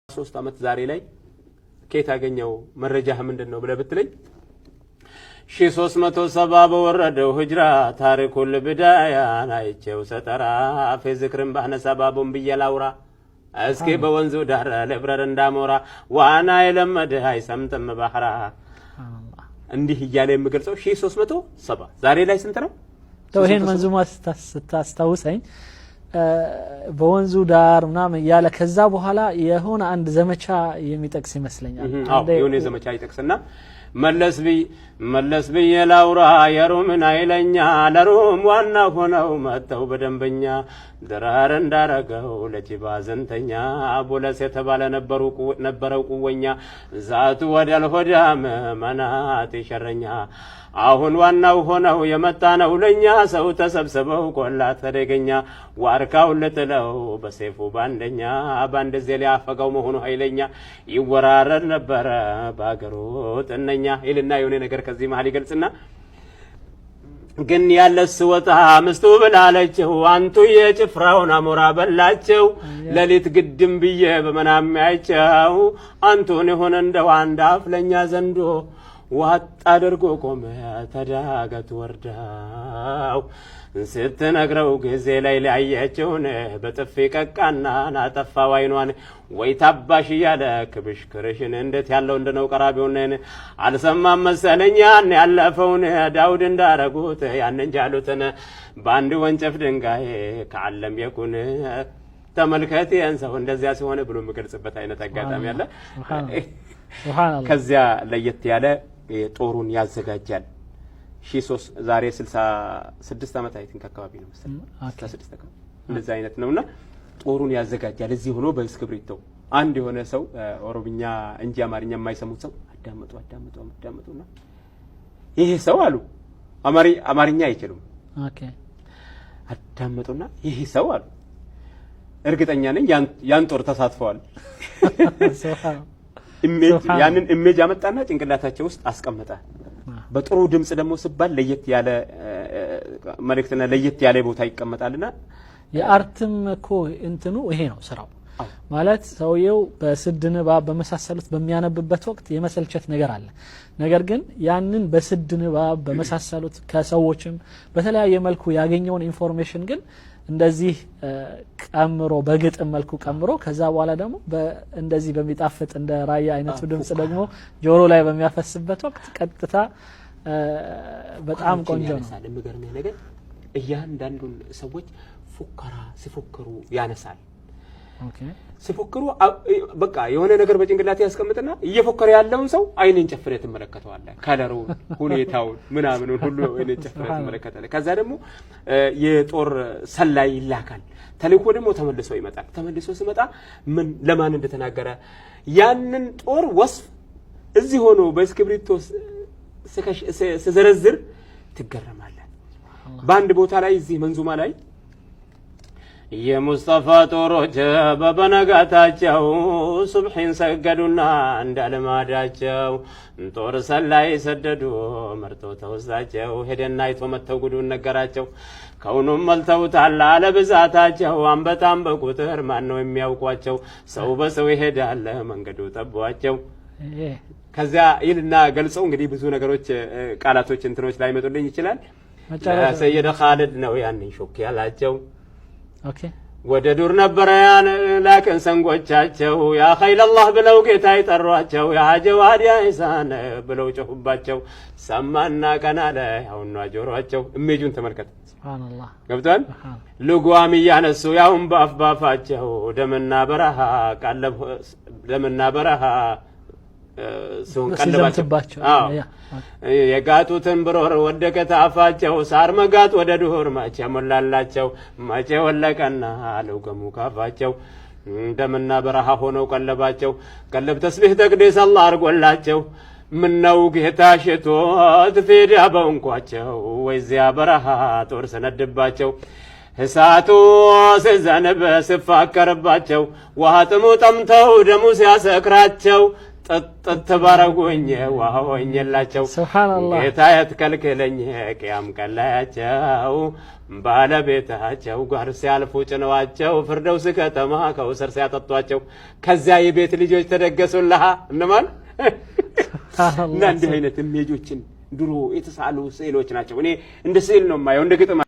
3 አመት ዛሬ ላይ ከየት ያገኘው መረጃህ ምንድነው ብለ ብትለኝ 1370 በወረደው ህጅራ ታሪኩል ቢዳያ ናይቸው ሰጠራ ፍዝክርን ባነሳ ባቦን በየላውራ እስኪ በወንዙ ዳር ለብረር እንዳሞራ ዋና የለመደ አይሰምጥም ባህራ እንዲህ ይያለ የሚገልጸው 1370 ዛሬ ላይ ስንት ነው ተውሄን መንዙማ ስታስታውሰኝ በወንዙ ዳር ምናምን ያለ ከዛ በኋላ የሆነ አንድ ዘመቻ የሚጠቅስ ይመስለኛል የሆነ ዘመቻ ይጠቅስና መለስ በየላውራ የሩምን አይለኛ ለሩም ዋና ሆነው መተው በደንበኛ ድራር እንዳረገው ለጂባ ዘንተኛ አቡለስ የተባለ ነበረው ቁወኛ ዛቱ ወደል ሆዳም መናት ይሸረኛ አሁን ዋናው ሆነው የመጣ ነው ለኛ ሰው ተሰብስበው ቆላ ተደገኛ ዋርካው ለተለው በሰይፉ ባንደኛ ባንደ ዘሊያ ፈጋው መሆኑ ኃይለኛ ይወራረድ ነበር ባገሩ ጥነኛ ይልና የሆነ ነገር ከዚህ መሃል ይገልጽና ግን ያለስ ወጣ መስቶ በላለቸው አንቱ የጭፍራውን አሞራ በላቸው ለሊት ግድም ብዬ በመናም ያይቸው አንቱን ሆነ እንደው አንድ አፍለኛ ዘንዶ ዋጥ አድርጎ ቆመ ተዳገት ወርዳው ስትነግረው ጊዜ ላይ ላያቸውን በጥፊ ቀቃና ናጠፋው አይኗን ወይ ታባሽ ያለ ክብሽ ክርሽን እንዴት ያለው እንደነው ቀራቢውን አልሰማም መሰለኛን ያለፈውን ዳውድ እንዳረጉት ያንን ጃሉትን ባንድ ወንጨፍ ድንጋይ ከዓለም የኩን ተመልከት ያንሰው እንደዚያ ሲሆን ብሎ የሚገልጽበት አይነት አጋጣሚ አለ ሱብሃንአላህ ከዚያ ለየት ያለ ጦሩን ያዘጋጃል 3 ዛሬ 66 አመት አይቲንክ አካባቢ ነው መሰለኝ 66 አካባቢ እንደዛ አይነት ነውና ጦሩን ያዘጋጃል እዚህ ሆኖ በስክብሪቶ አንድ የሆነ ሰው ኦሮምኛ እንጂ አማርኛ የማይሰሙት ሰው አዳምጡና ይሄ ሰው አሉ አማርኛ አይችሉም ኦኬ አዳምጡና ይሄ ሰው አሉ እርግጠኛ ነኝ ያን ጦር ተሳትፈዋል ያንን ኢሜጅ አመጣና ጭንቅላታቸው ውስጥ አስቀመጠ በጥሩ ድምጽ ደግሞ ሲባል ለየት ያለ መልእክትና ለየት ያለ ቦታ ይቀመጣልና የአርትም እኮ እንትኑ ይሄ ነው ስራው ማለት ሰውየው በስድንባ በመሳሰሉት በሚያነብበት ወቅት የመሰልቸት ነገር አለ ነገር ግን ያንን በስድንባ በመሳሰሉት ከሰዎችም በተለያየ መልኩ ያገኘውን ኢንፎርሜሽን ግን እንደዚህ ቀምሮ በግጥም መልኩ ቀምሮ ከዛ በኋላ ደግሞ እንደዚህ በሚጣፍጥ እንደ ራያ አይነቱ ድምጽ ደግሞ ጆሮ ላይ በሚያፈስበት ወቅት ቀጥታ በጣም ቆንጆ ነው ለምገርም ነገር እያንዳንዱን ሰዎች ፉከራ ሲፎክሩ ያነሳል ኦኬ ሲፎክሩ በቃ የሆነ ነገር በጭንቅላት ያስቀምጥና እየፎከረ ያለውን ሰው አይንን ጨፍሬ ተመለከተዋለህ ከለሩ ሁኔታው ምናምኑን ሁሉ አይንን ጨፍሬ ተመለከተለ ከዛ ደግሞ የጦር ሰላይ ይላካል ተልኮ ደግሞ ተመልሶ ይመጣል ተመልሶ ሲመጣ ምን ለማን እንደተናገረ ያንን ጦር ወስፍ እዚህ ሆኖ በስክሪፕቶ ሲዘረዝር ትገረማለህ በአንድ ቦታ ላይ እዚህ መንዙማ ላይ የሙስጠፋ ጦሮች በበነጋታቸው ሱብሂን ሰገዱና እንዳለማዳቸው ጦር ሰላይ ሰደዱ መርተው ተወሳቸው ሄደና አይቶ መተው ጉዱን ነገራቸው ከውኑም መልተውታል አለ ብዛታቸው አንበጣም በቁጥር ማን ነው የሚያውቋቸው ሰው በሰው ይሄዳል መንገዱ ጠቧቸው ከዛ ይልና ገልጸው እንግዲህ ብዙ ነገሮች ቃላቶች እንትኖች ላይ መጡልኝ ይችላል ሰይድ ኻሊድ ነው ያንን ሾክ ያላቸው ኦኬ ወደ ዱር ነበር ያን ላከን ሰንጎቻቸው ያ ኸይለላህ ብለው ጌታ ይጠሯቸው ያ ጀዋድ ያ ኢሳን ብለው ጮህባቸው ሰማና ቀናለ ያውና ጆሮአቸው እሜጁን ተመልከተ ሱብሃንአላህ ገብቷል ልጓም ያነሱ ያውን ባፍባፋቸው ደምና በረሃ ሶን ቀለባቸው የጋጡትን ብሮር ወደቀ ታፋቸው ሳር መጋጥ ወደ ዱር ማቻ ሞላላቸው ማቻ ወለቀና አለውገሙ ካፋቸው ደምና በረሃ ሆነው ቀለባቸው ቀለብ ተስቢህ ተቅዲስ አላህ አርጎላቸው ምነው ጌታ ሽቶት ፊዳ በእንኳቸው ወይዚያ በረሃ ጦር ሰነድባቸው እሳቱ ሲዘንብ ሲፋከርባቸው ውሃ ጥሙ ጠምተው ደሙ ሲያሰክራቸው ጥጥ ባረጉኝ ዋሆኝላቸው ሱብሃንአላህ ጌታ ያትከልክለኝ ቅያም ቀላያቸው ባለቤታቸው ጋር ሲያልፉ ጭነዋቸው ፍርደውስ ከተማ ከውስር ሲያጠጧቸው ከዚያ የቤት ልጆች ተደገሱልሃ እነማን እና እንዲህ አይነት ኢሜጆችን ድሮ የተሳሉ ስዕሎች ናቸው። እኔ እንደ ስዕል ነው የማየው እንደ ግጥም